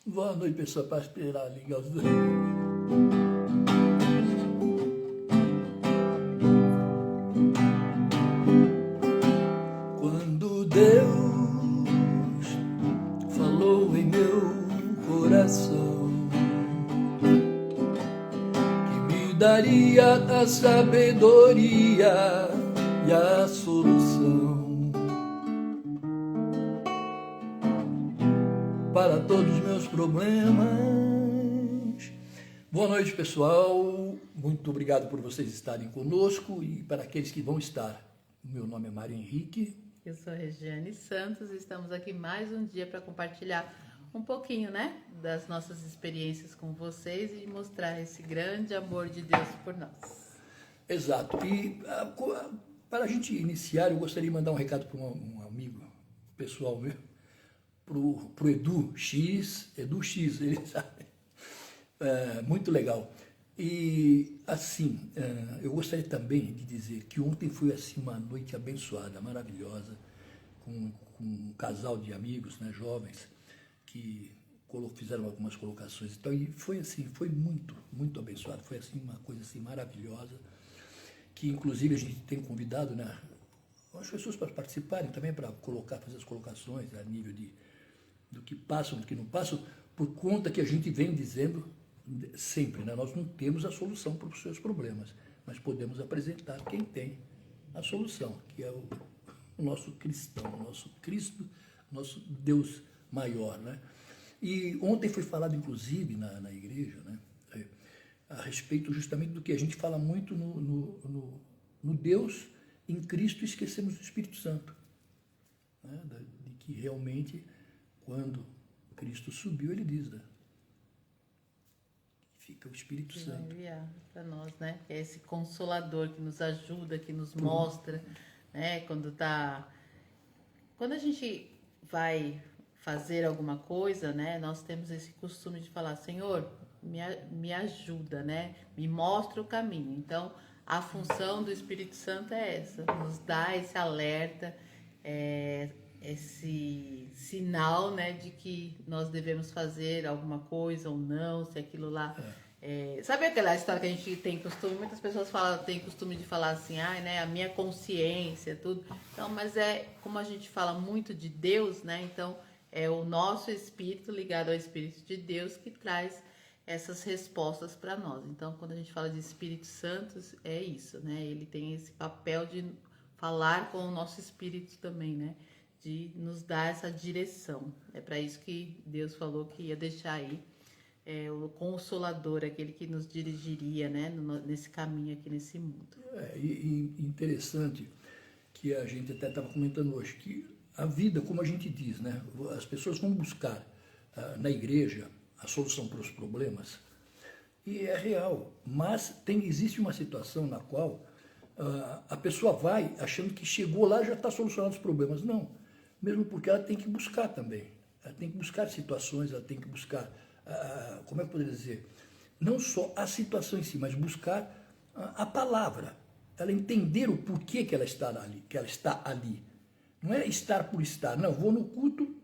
Boa noite, pessoal, para esperar ligar os dois. Quando Deus falou em meu coração que me daria a sabedoria e a solução para todos os meus problemas. Boa noite, pessoal. Muito obrigado por vocês estarem conosco e para aqueles que vão estar. O meu nome é Mário Henrique. Eu sou Regiane Santos e estamos aqui mais um dia para compartilhar um pouquinho, né, das nossas experiências com vocês e mostrar esse grande amor de Deus por nós. Exato. E para a gente iniciar, eu gostaria de mandar um recado para um amigo pessoal meu, pro Edu X, ele sabe, muito legal. E assim, eu gostaria também de dizer que ontem foi assim uma noite abençoada, maravilhosa, com um casal de amigos, né, jovens, que fizeram algumas colocações. Então, e foi assim, foi muito, muito abençoado, foi assim uma coisa assim maravilhosa, que inclusive a gente tem convidado, né, as pessoas para participarem também, para fazer as colocações a nível do que passam, do que não passam, por conta que a gente vem dizendo sempre, né? Nós não temos a solução para os seus problemas, mas podemos apresentar quem tem a solução, que é o nosso cristão, o nosso Cristo, nosso Deus maior, né? E ontem foi falado, inclusive, na igreja, né, a respeito justamente do que a gente fala muito no Deus em Cristo, esquecemos do Espírito Santo, né? De que realmente, quando Cristo subiu, ele diz, né? Fica o Espírito Que Santo. vai enviar para nós, né? Que é esse consolador que nos ajuda, que nos mostra, né? Quando a gente vai fazer alguma coisa, né? Nós temos esse costume de falar, Senhor, me ajuda, né? Me mostra o caminho. Então, a função do Espírito Santo é essa, nos dá esse alerta, esse sinal, né, de que nós devemos fazer alguma coisa ou não, se aquilo lá... sabe aquela história que a gente tem costume, muitas pessoas têm costume de falar assim, né, a minha consciência, tudo. Então, mas como a gente fala muito de Deus, né, então é o nosso espírito ligado ao Espírito de Deus que traz essas respostas para nós. Então, quando a gente fala de Espírito Santo, é isso, né, ele tem esse papel de falar com o nosso espírito também, né, de nos dar essa direção. É para isso que Deus falou que ia deixar aí o Consolador, aquele que nos dirigiria, né, nesse caminho aqui nesse mundo. E interessante que a gente até estava comentando hoje, que a vida, como a gente diz, né, as pessoas vão buscar na igreja a solução para os problemas, e é real, mas existe uma situação na qual a pessoa vai achando que chegou lá e já está solucionando os problemas. Não, mesmo porque ela tem que buscar também. Ela tem que buscar situações, ela tem que buscar, como é que eu poderia dizer? Não só a situação em si, mas buscar a palavra. Ela entender o porquê que ela está ali. Não é estar por estar. Não, vou no culto,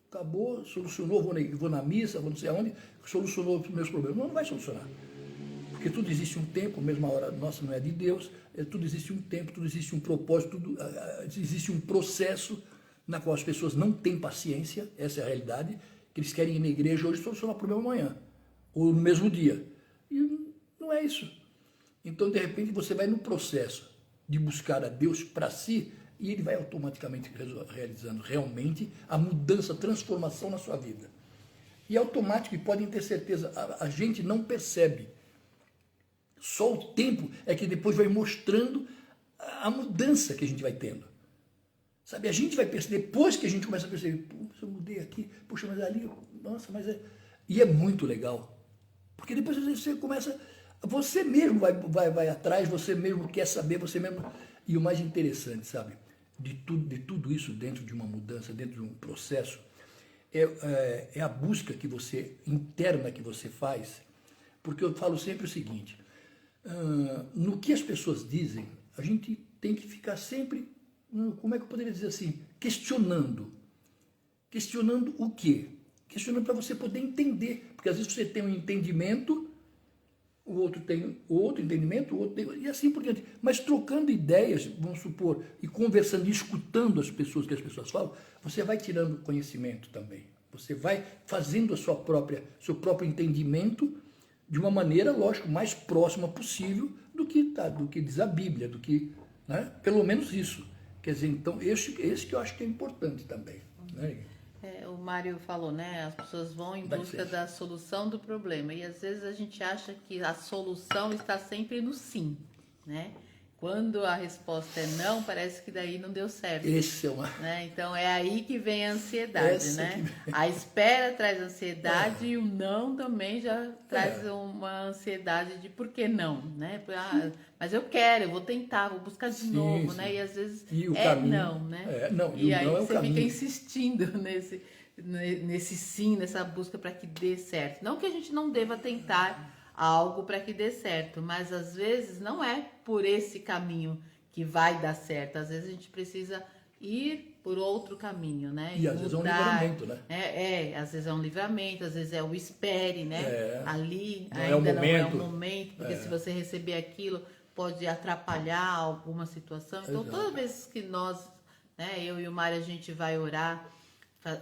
acabou, solucionou, vou na missa, vou não sei aonde, solucionou os meus problemas. Não vai solucionar. Porque tudo existe um tempo, a mesma hora nossa não é de Deus, tudo existe um tempo, tudo existe um propósito, tudo existe um processo na qual as pessoas não têm paciência, essa é a realidade, que eles querem ir na igreja hoje e solucionar o problema amanhã, ou no mesmo dia. E não é isso. Então, de repente, você vai no processo de buscar a Deus para si e ele vai automaticamente realizando realmente a mudança, a transformação na sua vida. E é automático, e podem ter certeza, a gente não percebe. Só o tempo é que depois vai mostrando a mudança que a gente vai tendo. Sabe, a gente vai perceber, depois que a gente começa a perceber, puxa, eu mudei aqui, puxa, mas ali, nossa, mas é... E é muito legal. Porque depois você começa, você mesmo vai atrás, você mesmo quer saber, você mesmo... E o mais interessante, sabe, de tudo isso dentro de uma mudança, dentro de um processo, é a busca que interna que você faz, porque eu falo sempre o seguinte, no que as pessoas dizem, a gente tem que ficar sempre, como é que eu poderia dizer assim, questionando. questionando o quê? Questionando para você poder entender, porque às vezes você tem um entendimento, o outro tem outro entendimento, o outro tem, e assim por diante. Mas trocando ideias, vamos supor, e conversando, e escutando as pessoas, que as pessoas falam, você vai tirando conhecimento também. Você vai fazendo seu próprio entendimento de uma maneira, lógico, mais próxima possível do que diz a Bíblia, do que, né? Pelo menos isso. Quer dizer, então, esse que eu acho que é importante também. Né? O Mário falou, né? As pessoas vão em busca da solução do problema. E às vezes a gente acha que a solução está sempre no sim, né? Quando a resposta é não, parece que daí não deu certo. Esse é uma... né? Então é aí que vem a ansiedade, né? A espera traz ansiedade e o não também já traz uma ansiedade de por que não, né? Mas eu quero, eu vou tentar, vou buscar de novo, né? E às vezes caminho, não, né? E aí você fica insistindo nesse sim, nessa busca para que dê certo. Não que a gente não deva tentar algo para que dê certo, mas às vezes não é por esse caminho que vai dar certo. Às vezes a gente precisa ir por outro caminho, né? E às vezes é um livramento, né? Às vezes é um livramento, às vezes é o espere, né? Ali ainda não é o momento, porque se você receber aquilo pode atrapalhar alguma situação. Então, toda vez que nós, né, eu e o Mário, a gente vai orar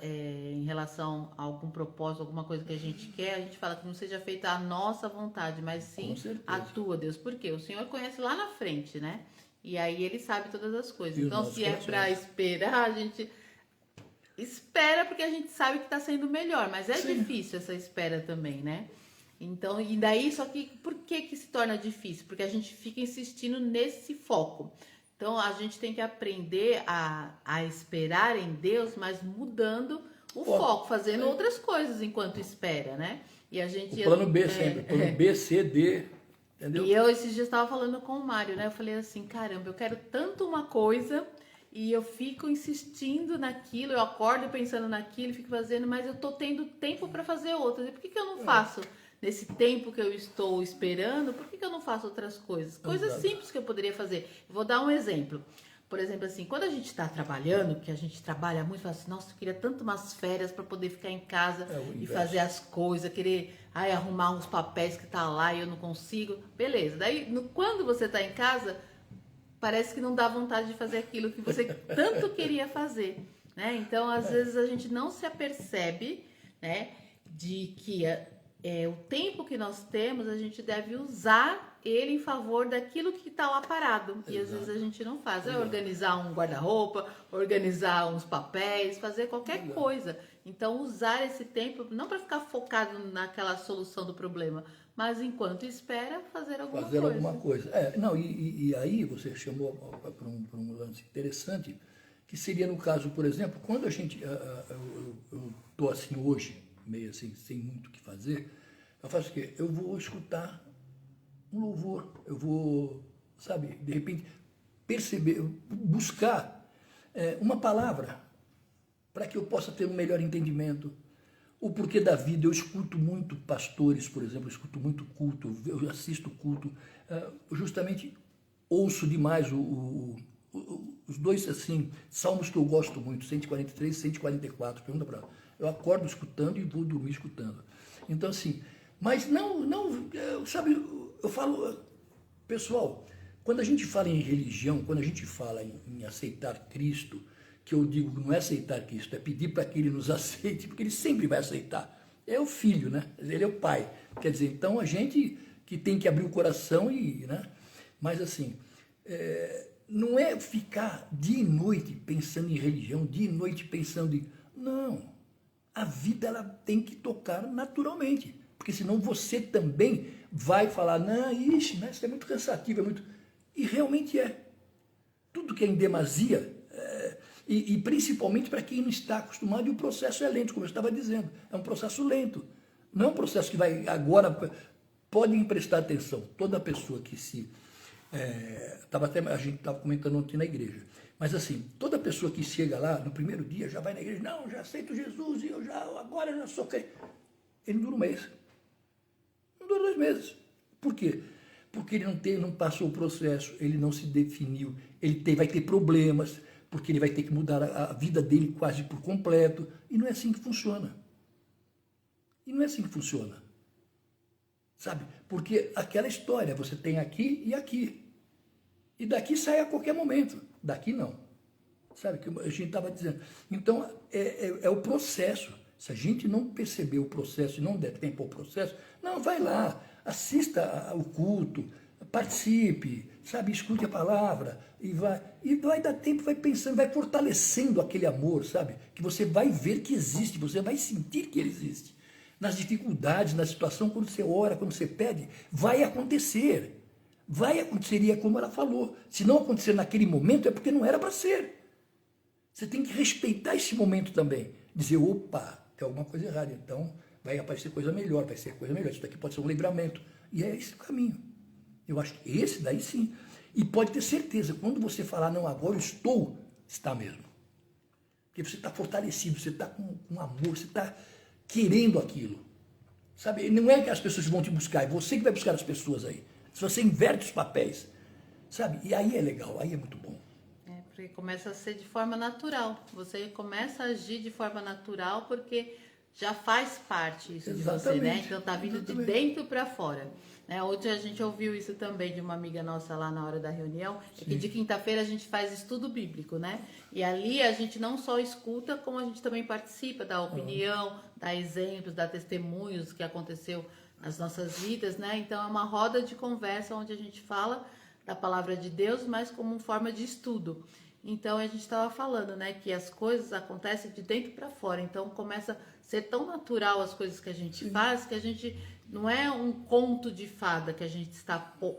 em relação a algum propósito, alguma coisa que a gente quer, a gente fala que não seja feita a nossa vontade, mas sim a tua, Deus. Por quê? O Senhor conhece lá na frente, né? E aí Ele sabe todas as coisas. Então, se é para esperar, a gente espera porque a gente sabe que está sendo melhor, mas é difícil essa espera também, né? Então, e daí, só que por que se torna difícil? Porque a gente fica insistindo nesse foco. Então, a gente tem que aprender a esperar em Deus, mas mudando o foco, fazendo outras coisas enquanto espera, né? E a gente... O plano B sempre, plano B, C, D, entendeu? E eu esses dias estava falando com o Mário, né? Eu falei assim, caramba, eu quero tanto uma coisa e eu fico insistindo naquilo, eu acordo pensando naquilo, fico fazendo, mas eu tô tendo tempo para fazer outras. E por que eu não faço? Nesse tempo que eu estou esperando, por que eu não faço outras coisas? Coisas simples que eu poderia fazer. Eu vou dar um exemplo. Por exemplo, assim, quando a gente está trabalhando, que a gente trabalha muito, fala assim, nossa, eu queria tanto umas férias para poder ficar em casa e fazer as coisas, querer arrumar uns papéis que tá lá e eu não consigo. Beleza. Daí, quando você está em casa, parece que não dá vontade de fazer aquilo que você tanto queria fazer, né? Então, às vezes, a gente não se apercebe, né, de que... o tempo que nós temos, a gente deve usar ele em favor daquilo que está lá parado. E às vezes a gente não faz. Organizar um guarda-roupa, organizar uns papéis, fazer qualquer coisa. Então, usar esse tempo, não para ficar focado naquela solução do problema, mas enquanto espera, fazer alguma coisa. E aí você chamou para um lance interessante, que seria no caso, por exemplo, quando a gente... eu estou assim hoje, meio assim, sem muito o que fazer, eu faço o quê? Eu vou escutar um louvor, eu vou, sabe, de repente, perceber, buscar uma palavra para que eu possa ter um melhor entendimento. O porquê da vida, eu escuto muito pastores, por exemplo, eu escuto muito culto, eu assisto culto, justamente ouço demais os dois, assim, salmos que eu gosto muito, 143 e 144, pergunta para ela. Eu acordo escutando e vou dormir escutando. Então, assim, mas sabe, eu falo, pessoal, quando a gente fala em religião, quando a gente fala em aceitar Cristo, que eu digo que não é aceitar Cristo, é pedir para que Ele nos aceite, porque Ele sempre vai aceitar. É o Filho, né? Ele é o Pai. Quer dizer, então a gente que tem que abrir o coração né? Mas assim, não é ficar dia e noite pensando em religião, dia e noite pensando em... Não. A vida ela tem que tocar naturalmente, porque senão você também vai falar, não, isso é muito cansativo, é muito... E realmente é. Tudo que é em demasia, e principalmente para quem não está acostumado, e o processo é lento, como eu estava dizendo, é um processo lento. Não é um processo que vai agora... Podem prestar atenção, toda pessoa que se... a gente estava comentando ontem na igreja. Mas assim, toda pessoa que chega lá, no primeiro dia, já vai na igreja, não, já aceito Jesus, e agora eu já sou crente. Ele não dura um mês. Não dura 2 meses. Por quê? Porque ele não passou o processo, ele não se definiu, vai ter problemas, porque ele vai ter que mudar a vida dele quase por completo. E não é assim que funciona. E não é assim que funciona. Sabe? Porque aquela história, você tem aqui e aqui. E daqui sai a qualquer momento. Daqui não. Sabe? Que a gente estava dizendo. Então, é o processo. Se a gente não perceber o processo e não der tempo ao processo, não, vai lá, assista o culto, participe, sabe? Escute a palavra e vai dar tempo, vai pensando, vai fortalecendo aquele amor, sabe? Que você vai ver que existe, você vai sentir que ele existe. Nas dificuldades, na situação, quando você ora, quando você pede, vai acontecer. Vai acontecer, e é como ela falou. Se não acontecer naquele momento, é porque não era para ser. Você tem que respeitar esse momento também. Dizer, opa, tem alguma coisa errada, então vai aparecer coisa melhor, vai ser coisa melhor. Isso daqui pode ser um livramento. E é esse o caminho. Eu acho que esse daí sim. E pode ter certeza, quando você falar, não, agora eu estou, está mesmo. Porque você está fortalecido, você está com amor, você está querendo aquilo. Sabe? Não é que as pessoas vão te buscar, é você que vai buscar as pessoas aí. Se você inverte os papéis, sabe? E aí é legal, aí é muito bom. Porque começa a ser de forma natural. Você começa a agir de forma natural porque já faz parte isso de você, né? Então tá vindo de dentro para fora. Né? Hoje a gente ouviu isso também de uma amiga nossa lá na hora da reunião, que de quinta-feira a gente faz estudo bíblico, né? E ali a gente não só escuta, como a gente também participa, dá opinião, dá exemplos, dá testemunhos que aconteceu nas nossas vidas, né? Então é uma roda de conversa onde a gente fala da palavra de Deus, mas como forma de estudo. Então a gente estava falando, né, que as coisas acontecem de dentro para fora. Então começa a ser tão natural as coisas que a gente faz, que a gente não é um conto de fada que a gente está, por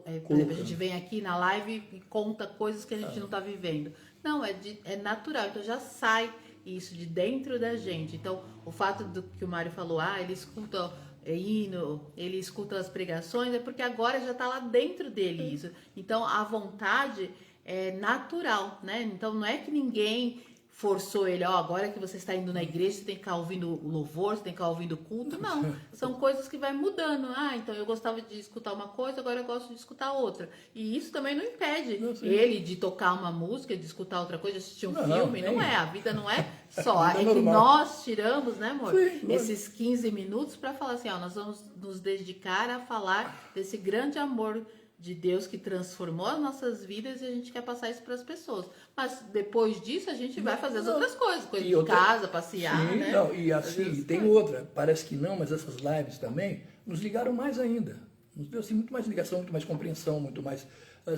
exemplo, a gente vem aqui na live e conta coisas que a gente não está vivendo. Não, é natural. Então já sai isso de dentro da gente. Então o fato do que o Mário falou, ele escuta hino, ele escuta as pregações, é porque agora já está lá dentro dele isso. Então a vontade é natural, né? Então não é que ninguém forçou ele, agora que você está indo na igreja, você tem que ficar ouvindo o louvor, você tem que ficar ouvindo o culto. Não, são coisas que vai mudando. Então eu gostava de escutar uma coisa, agora eu gosto de escutar outra. E isso também não impede ele de tocar uma música, de escutar outra coisa, de assistir um filme. Não é, a vida não é só. É que nós tiramos, né, amor? Esses 15 minutos para falar assim, nós vamos nos dedicar a falar desse grande amor de Deus que transformou as nossas vidas e a gente quer passar isso para as pessoas. Mas depois disso a gente vai fazer as outras coisas de casa, passear, né? Não, e assim, tem outra, parece que não, mas essas lives também nos ligaram mais ainda. Nos deu assim, muito mais ligação, muito mais compreensão, muito mais,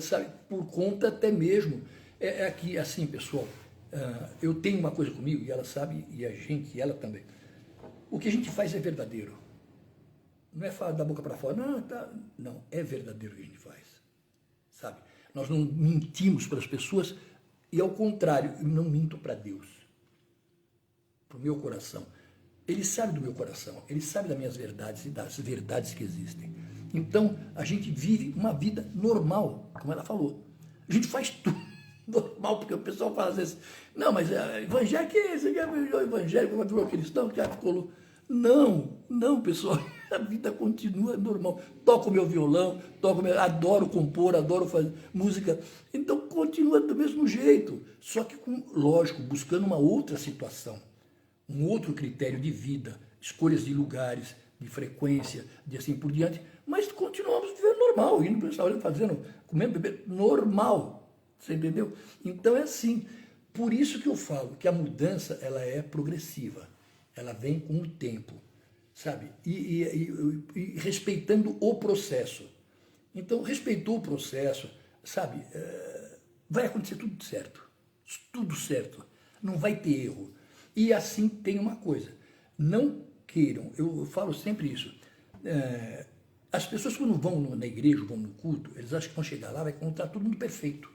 sabe, por conta até mesmo. É que, assim, pessoal, eu tenho uma coisa comigo, e ela sabe, e a gente, e ela também. O que a gente faz é verdadeiro. Não é falar da boca para fora, não, é verdadeiro o que a gente faz, sabe? Nós não mentimos para as pessoas e, ao contrário, eu não minto para Deus, para o meu coração. Ele sabe do meu coração, ele sabe das minhas verdades e das verdades que existem. Então, a gente vive uma vida normal, como ela falou. A gente faz tudo normal, porque o pessoal fala às vezes, não, mas evangélico é esse, evangélico, virou cristão, que ficou... Não, pessoal, a vida continua normal. Toco meu violão, adoro compor, adoro fazer música. Então, continua do mesmo jeito. Só que, lógico, buscando uma outra situação, um outro critério de vida, escolhas de lugares, de frequência, de assim por diante. Mas continuamos vivendo normal, indo para o restaurante, fazendo, comendo, bebendo, normal. Você entendeu? Então, é assim. Por isso que eu falo que a mudança ela é progressiva. Ela vem com o tempo, sabe? E respeitando o processo. Então, respeitou o processo, sabe? Vai acontecer tudo certo. Tudo certo. Não vai ter erro. E assim tem uma coisa. Não queiram, eu falo sempre isso. As pessoas quando vão na igreja, vão no culto, eles acham que vão chegar lá, vai encontrar todo mundo perfeito.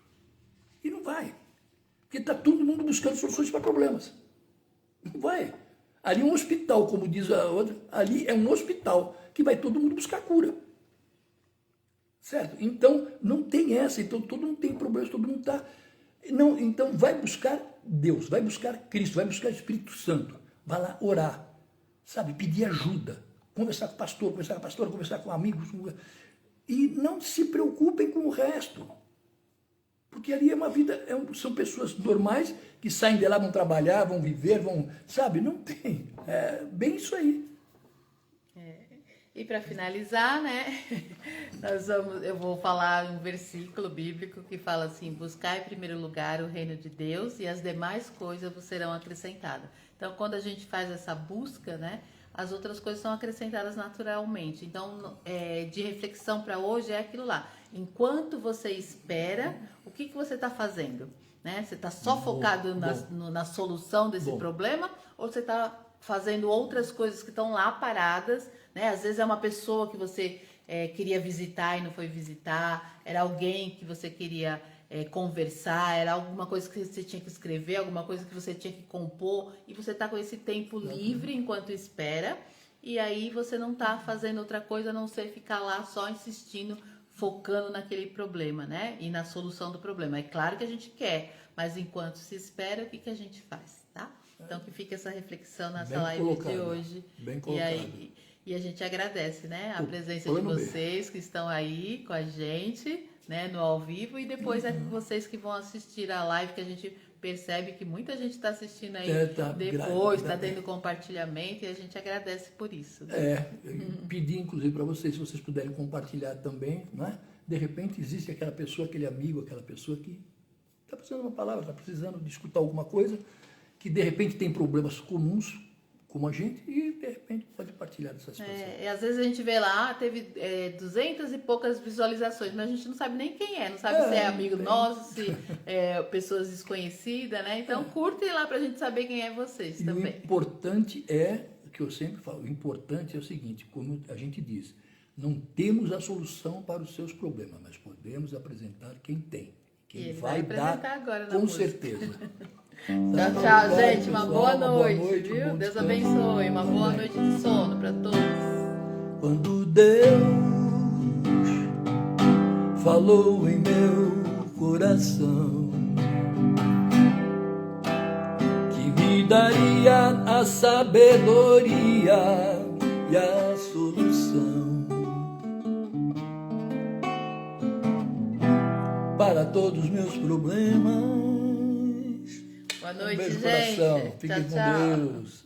E não vai. Porque está todo mundo buscando soluções para problemas. Não vai. Ali é um hospital, como diz a outra, ali é um hospital que vai todo mundo buscar cura. Certo? Então, não tem essa. Então, todo mundo tem problemas, todo mundo está... Não, então, vai buscar Deus, vai buscar Cristo, vai buscar o Espírito Santo. Vai lá orar, sabe? Pedir ajuda. Conversar com o pastor, conversar com a pastora, conversar com amigos. E não se preocupem com o resto. Porque ali é uma vida, são pessoas normais que saem de lá, vão trabalhar, vão viver, sabe? Não tem. É bem isso aí. E para finalizar, né, eu vou falar um versículo bíblico que fala assim: buscar em primeiro lugar o reino de Deus e as demais coisas vos serão acrescentadas. Então, quando a gente faz essa busca, né, as outras coisas são acrescentadas naturalmente. Então, de reflexão para hoje é aquilo lá. Enquanto você espera, o que você está fazendo? Né? Você está só focado na solução desse problema, ou você está fazendo outras coisas que estão lá paradas, né? Às vezes é uma pessoa que você queria visitar e não foi visitar, era alguém que você queria conversar, era alguma coisa que você tinha que escrever, alguma coisa que você tinha que compor, e você está com esse tempo livre enquanto espera, e aí você não está fazendo outra coisa a não ser ficar lá só insistindo, focando naquele problema, né? E na solução do problema. É claro que a gente quer, mas enquanto se espera, o que a gente faz, tá? Então que fica essa reflexão nessa live de hoje. Bem colocado. E a gente agradece, né, a presença de vocês que estão aí com a gente, né, no ao vivo, e depois vocês que vão assistir a live, que a gente percebe que muita gente está assistindo aí depois, está tendo compartilhamento, e a gente agradece por isso. Né? Pedir, inclusive, para vocês, se vocês puderem compartilhar também, né? De repente existe aquela pessoa, aquele amigo, aquela pessoa que está precisando de uma palavra, está precisando de escutar alguma coisa, que de repente tem problemas comuns, como a gente, e de repente pode partilhar dessa situação. E às vezes a gente vê lá, teve 200 e poucas visualizações, mas a gente não sabe nem quem é, não sabe se é amigo nosso, se é pessoas desconhecidas, né? Então curtem lá pra gente saber quem é vocês e também. O importante é, o que eu sempre falo, o importante é o seguinte, como a gente diz, não temos a solução para os seus problemas, mas podemos apresentar quem tem. Quem vai dar, agora com certeza. Tchau, tchau, gente. Uma boa noite, viu? Deus abençoe. Uma boa noite de sono para todos. Quando Deus falou em meu coração que me daria a sabedoria e a solução para todos os meus problemas. Boa noite, beijo, gente. Coração. Fiquem com Deus.